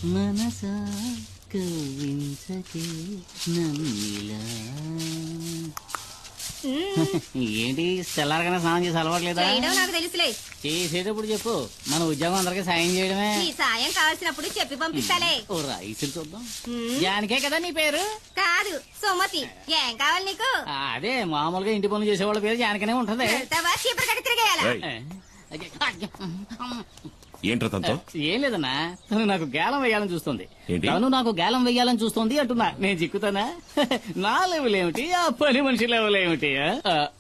మనసా కవించకే నన్నిలా. ఏంటి తెల్లారగానే స్నానం చేసి అలవాట్లేదా? నాకు తెలుసులే. చేసేటప్పుడు చెప్పు, మన ఉద్యోగం అందరికీ సాయం చేయడమే. నీ సాయం కావాల్సినప్పుడు చెప్పి పంపిస్తాలే. ఓ రైసులు చూద్దాం. జానికే కదా నీ పేరు? కాదు, సుమతి. ఏం కావాలి నీకు? అదే మామూలుగా ఇంటి పనులు చేసేవాళ్ళ పేరు జానికనే ఉంటది. చీపురు కట్టి తిరిగేయాలా? ఏంట్రా తనతో? ఏం లేదన్నా, తను నాకు గేలం వేయాలని చూస్తుంది. ఏంటి? తను నాకు గేలం వేయాలని చూస్తుంది అంటున్నా. నేను చిక్కుతానా? నా లెవెల్ ఏమిటి, ఆ పని మనిషి లెవెల్ ఏమిటి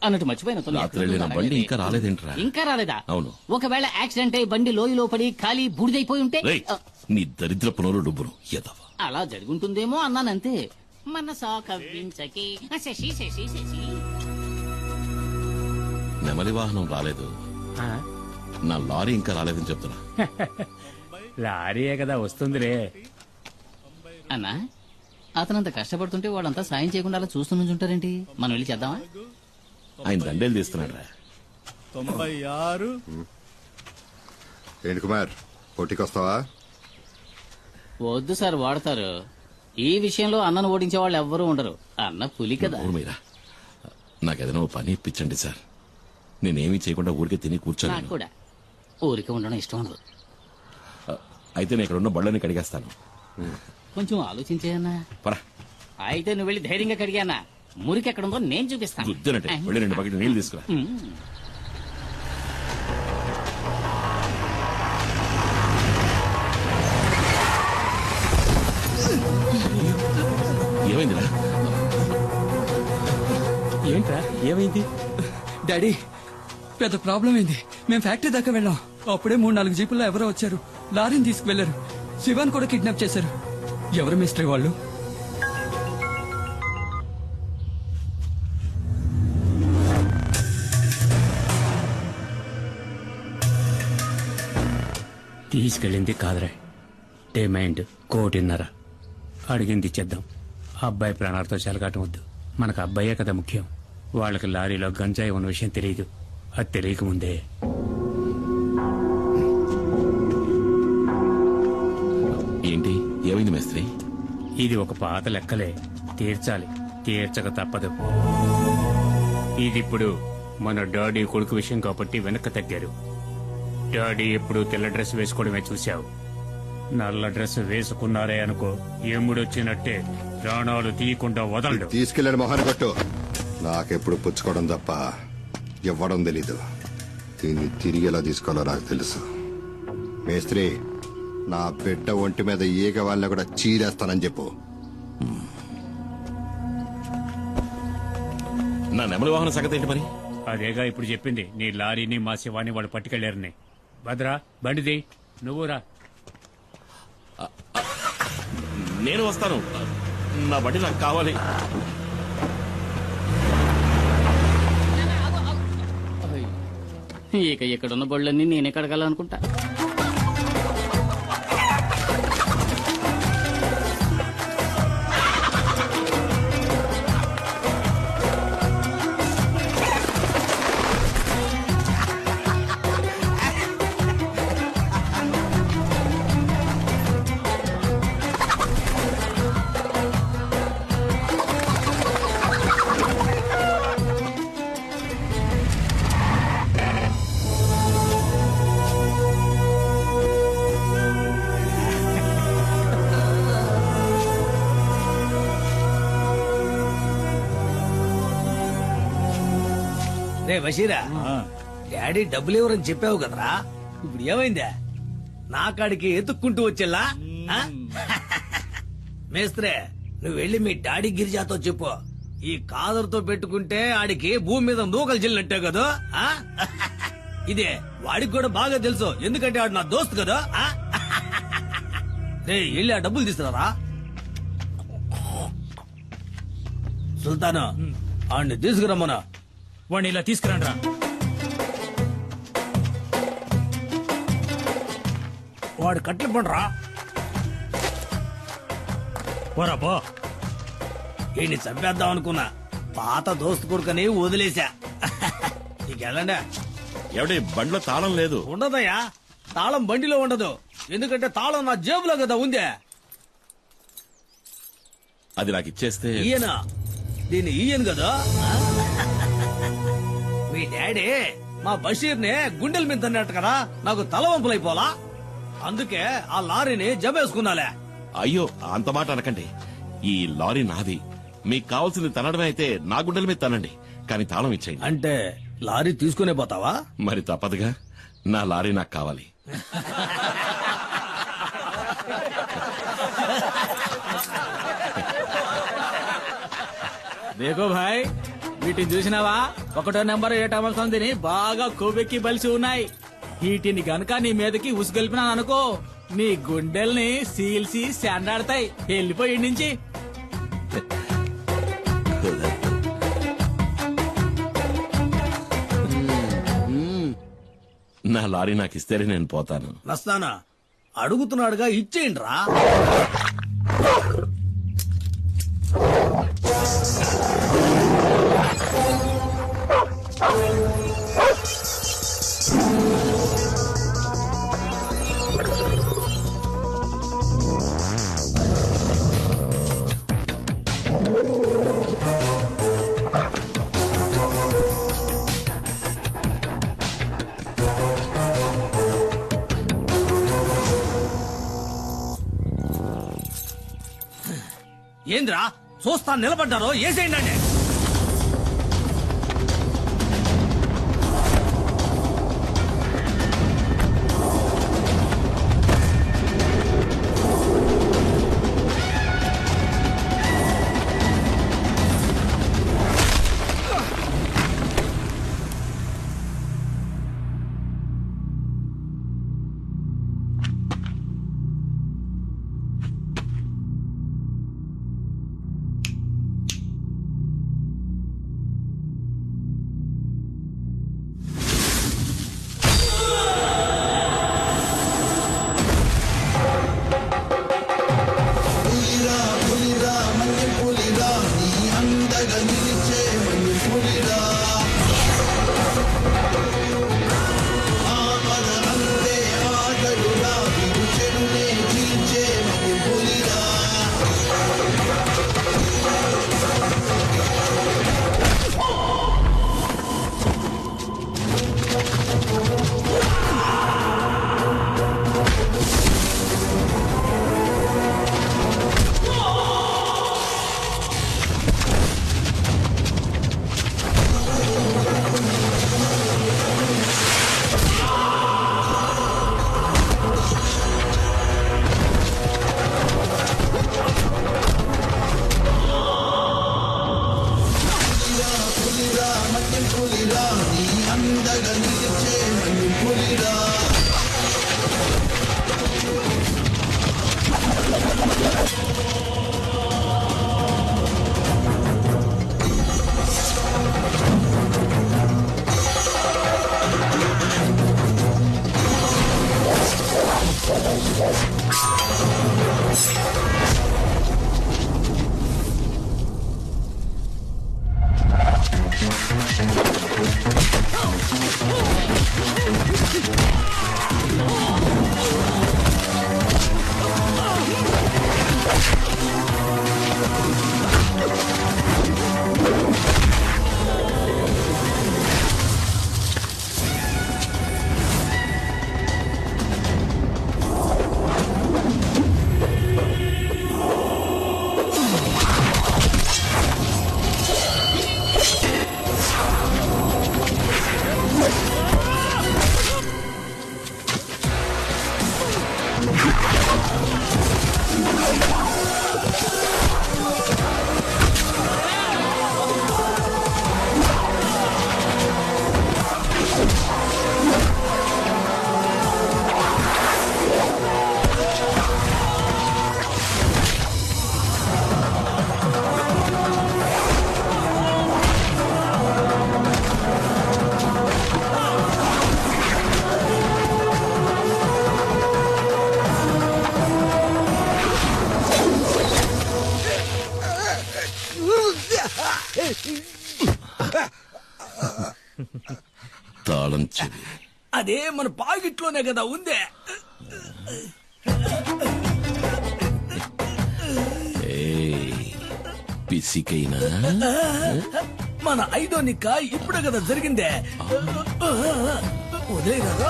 అన్నట్టు మర్చిపోయిన. రాత్రి వెళ్ళిన బండి ఇంకా రాలేదేంట్రా? ఇంకా రాలేదా? అవును. ఒకవేళ యాక్సిడెంట్ అయి బండి లోయలో పడి ఖాళీ బూడిదైపోయి ఉంటే? రేయ్, నీ దరిద్ర పునరు డబ్బును ఎదవ. అలా జరుగుంటుందేమో అన్నానంతే. మనసా కవ్వించకి శశి శశి శశి. నెమలి వాహనం రాలేదు, నా లారీ ఇంకా రాలేదని చెప్తున్నా. లారీయే కదా వస్తుందిరే. అన్నా, అతనంత కష్టపడుతుంటే వాళ్ళంతా సాయం చేయకుండా అలా చూస్తూ నుంచుంటారేంటి? మనం వెళ్ళి చేద్దామా? ఆయన దండేలు తీస్తున్నాడు రా. 96. ఏంటి కుమార్, పోటీకి వస్తావా? వద్దు సార్, వాడతారు. ఈ విషయంలో అన్నను ఓడించే వాళ్ళు ఎవ్వరూ ఉండరు. అన్న పులి కదా. మీరా నాకేదైనా ఓ పని ఇప్పించండి సార్. నేనేమీ చేయకుండా ఊరికే తిని నాకు కూర్చోను. కూడా ఊరికే ఉండడం ఇష్టం ఉండదు. అయితే నేను ఇక్కడ ఉన్న బళ్ళని కడిగేస్తాను. కొంచెం ఆలోచించేయన్నా. పరా. అయితే నువ్వు వెళ్ళి ధైర్యంగా కడిగానా? మురికి ఎక్కడుందో నేను చూపిస్తాను. గుద్దినట్టే వెళ్ళి 2 బకెట్లు నీళ్ళు తీసుకురా. ఏమైందిరా? ఏంట్రా ఏమైంది? డాడీ, పెద్ద ప్రాబ్లం అయింది. మేము ఫ్యాక్టరీ దాకా వెళ్ళాం. అప్పుడే 3-4 జీపుల్లో ఎవరో వచ్చారు. లారీని తీసుకువెళ్లారు. శివాన్ కూడా కిడ్నాప్ చేశారు. ఎవరు మిస్టరీ వాళ్ళు? తీసుకెళ్ళింది కాదురా, డిమాండ్ 1.5 అడిగింది ఇచ్చేద్దాం. అబ్బాయి ప్రాణాలతో చెలగాటం వద్దు. మనకు అబ్బాయే కదా ముఖ్యం. వాళ్ళకి లారీలో గంజాయి ఉన్న విషయం తెలియదు. అది తెలియకముందే ఏంటి ఏమైంది మేస్త్రి? ఇది ఒక పాత లెక్కలే, తీర్చాలి. తీర్చక తప్పదు. ఇదిప్పుడు మన డాడీ కొడుకు విషయం కాబట్టి వెనక్కి తగ్గారు. డాడీ ఎప్పుడు తెల్ల డ్రెస్ వేసుకోవడమే చూశావు. నల్ల డ్రెస్ వేసుకున్నారే అనుకో, ఎముడొచ్చినట్టే ప్రాణాలు తీయకుండా వదలడు. తీసుకెళ్ళిన మొహాన్ని కొట్టు. నాకెప్పుడు పుచ్చుకోవడం తప్ప ఇవ్వడం తెలీదు. దీన్ని తిరిగి ఎలా తీసుకోవాలో నాకు తెలుసు. మేస్త్రి, నా బిడ్డ ఒంటి మీద ఈగ వాళ్ళని కూడా చీరేస్తానని చెప్పు. నా నెమలి వాహన సంగతి ఏంటి మరి? అదేగా ఇప్పుడు చెప్పింది. నీ లారీని మా శివాని వాళ్ళు పట్టుకెళ్లారని. భద్రా, బండిది, నువ్వు రా. నేను వస్తాను. నా బండి నాకు కావాలి. ఇక ఇక్కడున్న బళ్ళన్నీ నేనే కడగాలనుకుంటా. రే బషీరా, డాడీ డబ్బులు ఇవ్వరని చెప్పావు కదరా, ఇప్పుడు ఏమైందా? నా కాడికి ఎత్తుక్కుంటూ వచ్చేలా? మేస్త్రే, నువ్వు వెళ్ళి మీ డాడీ గిరిజాతో చెప్పు, ఈ కాదరుతో పెట్టుకుంటే ఆడికి భూమి మీద నూకలు చెల్లినట్టే కదా. ఇదే వాడికి కూడా బాగా తెలుసు, ఎందుకంటే ఆడు నా దోస్తు కదా. రే వెళ్ళి ఆ డబ్బులు తీసుకురారా. సుల్తాను, ఆడిని తీసుకురమ్మనా. వాడిని ఇలా తీసుకురండ్రా. వాడు కట్లు పండ్రా. పోరా పో. వీడిని చంపేద్దాం అనుకున్నా, పాత దోస్తు కొడుకని వదిలేశా. నీకెళ్ళండా. ఎవడి బండిలో తాళం లేదు. ఉండదయ్యా, తాళం బండిలో ఉండదు, ఎందుకంటే తాళం నా జేబులో కదా ఉందే. అది నాకు ఇచ్చేస్తే ఈయన దీన్ని ఈయన కదా. మీ డాడీ మా బషీర్ ని గుండెల మీద తన్నట్టు కదా, నాకు తలవంపులైపోలా. అందుకే ఆ లారీని జమేసుకున్నాలే. అయ్యో అంత మాట అనకండి. ఈ లారీ నాది. మీకు కావాల్సింది తనడమే అయితే నా గుండెల మీద తనండి, కానీ తాళం ఇచ్చేయండి. అంటే లారీ తీసుకునే పోతావా? మరి తప్పదుగా, నా లారీ నాకు కావాలి. దేకో భాయ్, వీటిని చూసినావా? 1వ నెంబర్ 7వ సంధిని బాగా కొవ్వెక్కి బలిసి ఉన్నాయి. వీటిని గనక నీ మీదకి ఉసుగొల్పినాను అనుకో, నీ గుండెల్ని సీల్సి శాండాడతాయి. వెళ్ళిపోయి ఇంటి నుంచి. నా లారీ నాకు ఇస్తేనే నేను పోతాను. నస్తానా అడుగుతున్నాడుగా, ఇచ్చేయండి రా. ఏంద్రా చూస్తా నిలబడ్డారో ఏసేయండి. తాళం చెవి అదే మన పాకెట్లోనే కదా ఉందే. పిసికైనా మన ఐదో నిక్క ఇప్పుడే కదా జరిగిందే వదిలేదా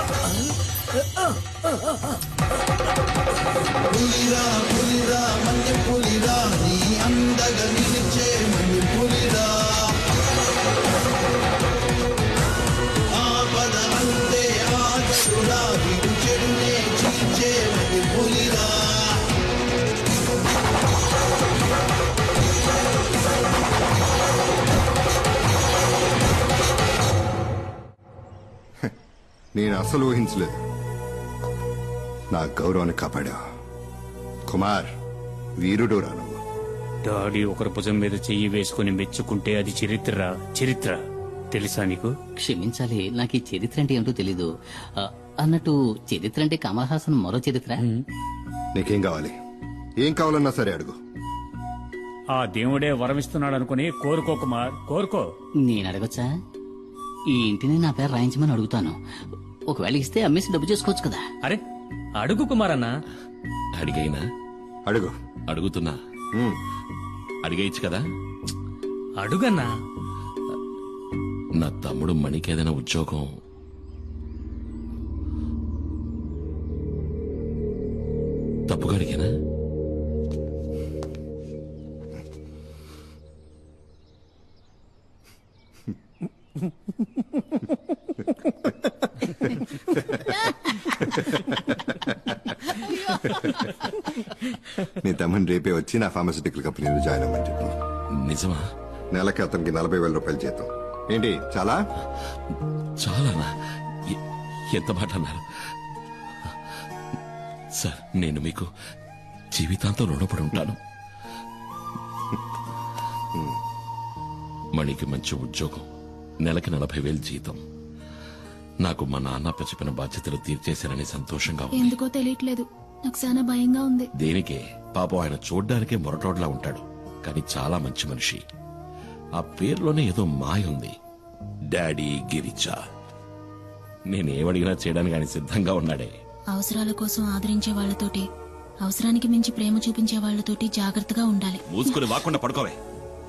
నేను అసలు ఊహించలేదు. నా గౌరవాన్ని కాపాడా. కుమార్ వీరుడు రాను. డాడీ ఒకరి భుజం మీద చెయ్యి వేసుకుని మెచ్చుకుంటే అది చరిత్ర. చరిత్ర తెలుసా నీకు? క్షమించాలి, నాకు ఈ చరిత్ర అంటే ఏమిటో తెలీదు. అన్నట్టు చరిత్ర అంటే కమల్ హాసన్ మరో చరిత్ర. నీకేం కావాలి? ఏం కావాలన్నా సరే అడుగు. ఆ దేవుడే వరమిస్తున్నాడు అనుకుని కోరుకో కుమార్, కోరుకో. నేను అడగొచ్చా? ఈ ఇంటిని నా పేరు రాయించమని అడుగుతాను. ఒకవేళ ఇస్తే అమ్మేసి డబ్బు చేసుకోవచ్చు కదా. అరే అడుగు కుమార్ అన్న. అడిగైనా అడుగు. అడుగుతున్నా, ఉమ్. అడిగేయచ్చు కదా. అడుగన్నా. నా తమ్ముడు మణికి ఏదైనా ఉద్యోగం తప్పుగా అడిగానా? నీ తమ్ముని రేపే వచ్చి నా ఫార్మసిటికల్ కంపెనీలో జాయిన్ అవ్వమని చెప్పు. నిజమా? నెలకి అతనికి 40,000 రూపాయలు జీతం. ఏంటి చాలా? చాలానా? ఎంత మాట అన్నారు సార్. నేను మీకు జీవితాంతం రుణపడి ఉంటాను. మణికి మంచి ఉద్యోగం, నెలకి 40,000 జీతం. నాకు మా నాన్న చెప్పిన బాధ్యతలు తీర్చేశానని సంతోషంగా ఉంది. ఎందుకో తెలియట్లేదు, నాకు చాలా భయంగా ఉంది. దేనికే? పాపం ఆయన చూడ్డానికే మొరటోడ్లా ఉంటాడు, కానీ చాలా మంచి మనిషి. ఆ పేరులోనే ఏదో మాయ ఉంది. డాడీ గిరిజా. నేనేమడిగినా చేయడానికి ఆయన సిద్ధంగా ఉన్నాడే. అవసరాల కోసం ఆదరించే వాళ్లతోటి, అవసరానికి మించి ప్రేమ చూపించే వాళ్లతోటి జాగ్రత్తగా ఉండాలి. మూసుకుని వాకుండా పడుకోవే.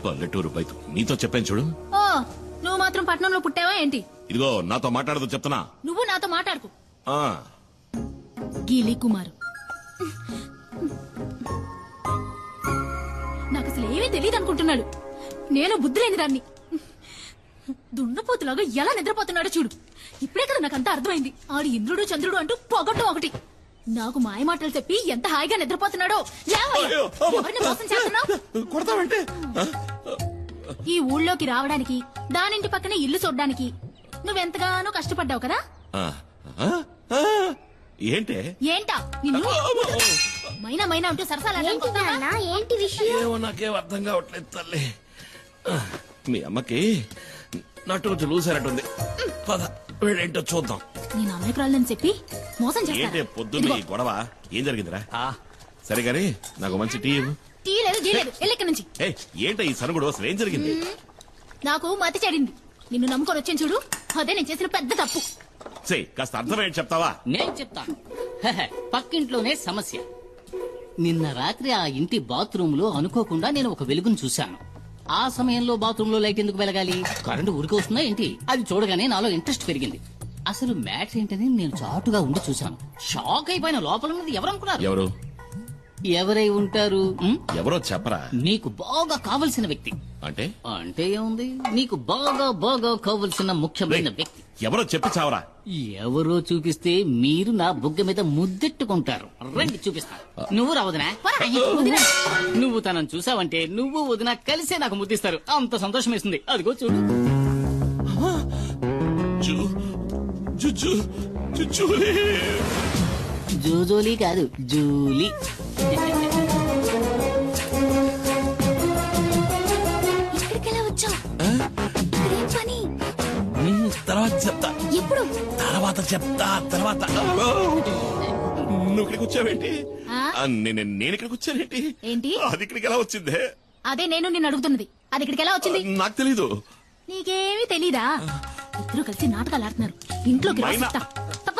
పల్లెటూరు బయట నీతో చెప్పాను చూడు. ఓ, నువ్వు మాత్రం పట్నంలో పుట్టావా ఏంటి? ఇదిగో నాతో మాట్లాడదు చెప్తున్నా. నువ్వు నాతో మాట్లాడుకు. ఆ, గీలి కుమారు, నాకు అసలు ఏమీ తెలియదు అనుకుంటున్నాడు. నేను బుద్ధి లేని దాన్ని. దున్నపోతులాగా ఎలా నిద్రపోతున్నాడో చూడు. ఇప్పుడే కదా నాకంతా అర్థమైంది. ఆడు ఇంద్రుడు చంద్రుడు అంటూ పొగట్టం ఒకటి. నాకు మాయ మాటలు చెప్పి ఎంత హాయిగా నిద్రపోతున్నాడో. లేవయ్యా. ఎవరిని మోసం చేస్తున్నావు? కొడతావంటే ఈ ఊళ్ళోకి రావడానికి, దానింటి పక్కనే ఇల్లు చూడ్డానికి నువ్వెంతగానో కష్టపడ్డావు కదా. ఆ, ఆ, ఆ, ఏంటే? ఏంటా నిన్ను మైనా మైనా అంటూ సరసాలా ఏంటి విషయం? ఏమో నాకేం అర్థం కావట్లేదు తల్లి. మీ అమ్మకి నట్టు కొంచెం లూసారట్టుంది. పద వీళ్ళేంటో చూద్దాం. నేను అమాయకురాలని చెప్పి మోసం ఏంటే చేస్తాను. పొద్దున్న ఈ గొడవ? ఏం జరిగిందిరా? సరే గాని నాకు మంచి టీ ఇవ్వు. టీ లేదు జీ లేదు, వెళ్ళి ఇక్కడి నుంచి. ఏయ్, ఏంటో ఈ సనుగుడు? అసలు ఏం జరిగింది? నాకు మతి చెడింది. నిన్ను నమ్ముకొని వచ్చాను చూడు, అదే నేను చేసిన పెద్ద తప్పు. సే కాస్త అర్థమేంటి చెప్తావా? నేను చెప్తాను. హెహె, పక్కింట్లోనే సమస్య. నిన్న రాత్రి ఆ ఇంటి బాత్రూమ్ లో అనుకోకుండా నేను ఒక వెలుగును చూశాను. ఆ సమయంలో బాత్రూమ్ లో లైట్ ఎందుకు వెలగాలి? కరెంటు ఊరికి వస్తుందా ఏంటి? అది చూడగానే నాలో ఇంట్రెస్ట్ పెరిగింది. అసలు మ్యాటర్ ఏంటని నేను చాటుగా ఉండి చూశాను. షాక్ అయిపోయిన. లోపల ఉన్నది ఎవరనుకున్నారు? ఎవరు? ఎవరై ఉంటారు? ఎవరో చెప్పరా. నీకు బాగా కావలసిన వ్యక్తి. అంటే అంటే ఏముంది, నీకు బాగా బాగా కావలసిన ముఖ్యమైన వ్యక్తి. ఎవరో చెప్పి చావరా. ఎవరో చూపిస్తే మీరు నా బుగ్గ మీద ముద్దెట్టుకుంటారు. రండి చూపిస్తా. నువ్వు రా వదినా. నువ్వు తనను చూసావంటే నువ్వు వదినా కలిసే నాకు ముద్దిస్తారు. అంత సంతోషం వేస్తుంది. అదిగో చూడు. జూలీ. జోజోలీ కాదు, జూలీ. ఇక్కడికెలా వచ్చావు? ఇక్కడేం పని? తర్వాత చెప్తా. ఎప్పుడు? తర్వాత నువ్వు ఇక్కడికి వచ్చావేంటి? ఆ? నేను ఇక్కడికి వచ్చానేంటి? ఏంటి? అది ఇక్కడికి ఎలా వచ్చిందే? అదే నేను నిన్ను అడుగుతున్నది. అది ఇక్కడికి ఎలా వచ్చింది? నాకు తెలీదు. నీకేమీ తెలీదా? ఇద్దరు కలిసి నాటకాలు ఆడుతున్నారు. ఇంట్లోకి రా మైనా. చెప్తా. తప్ప.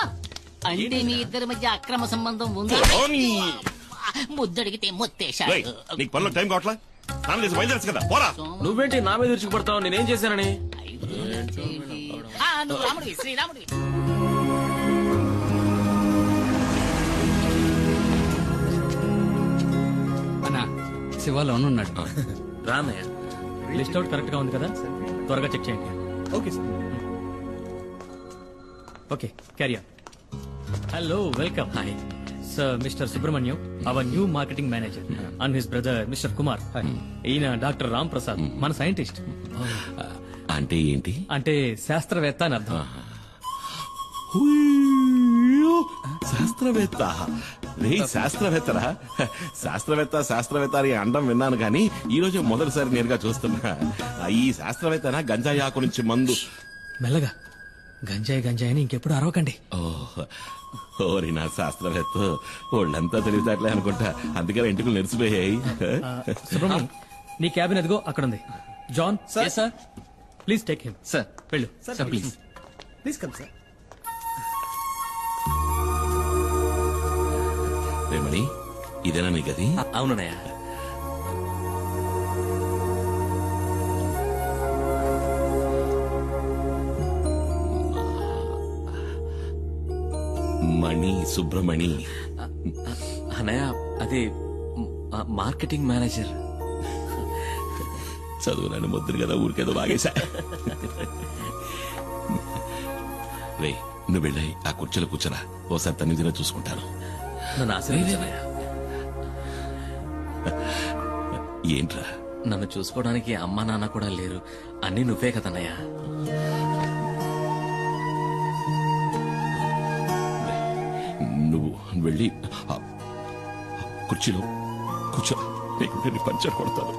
అంటే మీ ఇద్దరి మధ్య అక్రమ సంబంధం ఉంది. ఓ నీ. ముద్దడిగితే రేయ్, మొత్తేశాడు. నీకు పనిలో టైం కావట్లా? స్నానం చేసి బయలుదేరచ్చు కదా పోరా. నువ్వేంటి నా మీద విరుచుకుపడతావు? నేనేం చేశానని? నువ్వు రాముడివి, శ్రీరాముడివి. అన్నా శివ లోన్ ఉన్నాడు. రా అన్నయ్య. లిస్ట్ అవుట్ కరెక్ట్ గా ఉంది కదా, త్వరగా చెక్ చేయండి. Okay sir. Okay carrier. Hello welcome. Hi sir, mister Subrahmanyam our new marketing manager and his brother mister Kumar. ఈయన డాక్టర్ రామ్ ప్రసాద్, మన సైంటిస్ట్. అంటే ఏంటి? అంటే శాస్త్రవేత్త అని అర్థం. హుయ్యో, శాస్త్రవేత్త. రే శాస్త్రవేత్తరా? శాస్త్రవేత్త అని అండం విన్నాను కానీ ఈ రోజు మొదటిసారి నేరుగా చూస్తున్నా. ఈ శాస్త్రవేత్తనా గంజాయి ఆకు నుంచి మందు? మెల్లగా గంజాయి అని ఇంకెప్పుడు అరవకండి. ఓరి నా శాస్త్రవేత్త, వాళ్ళంతా తెలివితేటలే అనుకుంటా, అందుకని ఇంటికి నెరిసిపోయాయి. సుబ్రహ్మణ్యం, నీ క్యాబిన్ ఎదుగో అక్కడ ఉంది. John sir, please take him. Sir వెళ్ళు sir please. Please come sir. Remani, ఇదేనా నీ గది? అవునన్నయ్య. మణి, సుబ్రమణి. అన్నయ్య అది మార్కెటింగ్ మేనేజర్. చదువు నన్ను ముద్దురు కదా, ఊరికేదో బాగేశా. రే నువ్వు వెళ్ళాయి ఆ కుర్చీలో కూర్చోరా, ఓసారి తన్నిదిన చూసుకుంటాను. నన్ను ఆశీర్వదించన్నయ్య. ఏంట్రా? నన్ను చూసుకోవడానికి అమ్మా నాన్న కూడా లేరు, అన్నీ నువ్వే కదన్నయ్య. నువ్వు వెళ్ళి ఆ కుర్చీలో కూర్చో, నీకు నేను పంచర్ కొడతాను.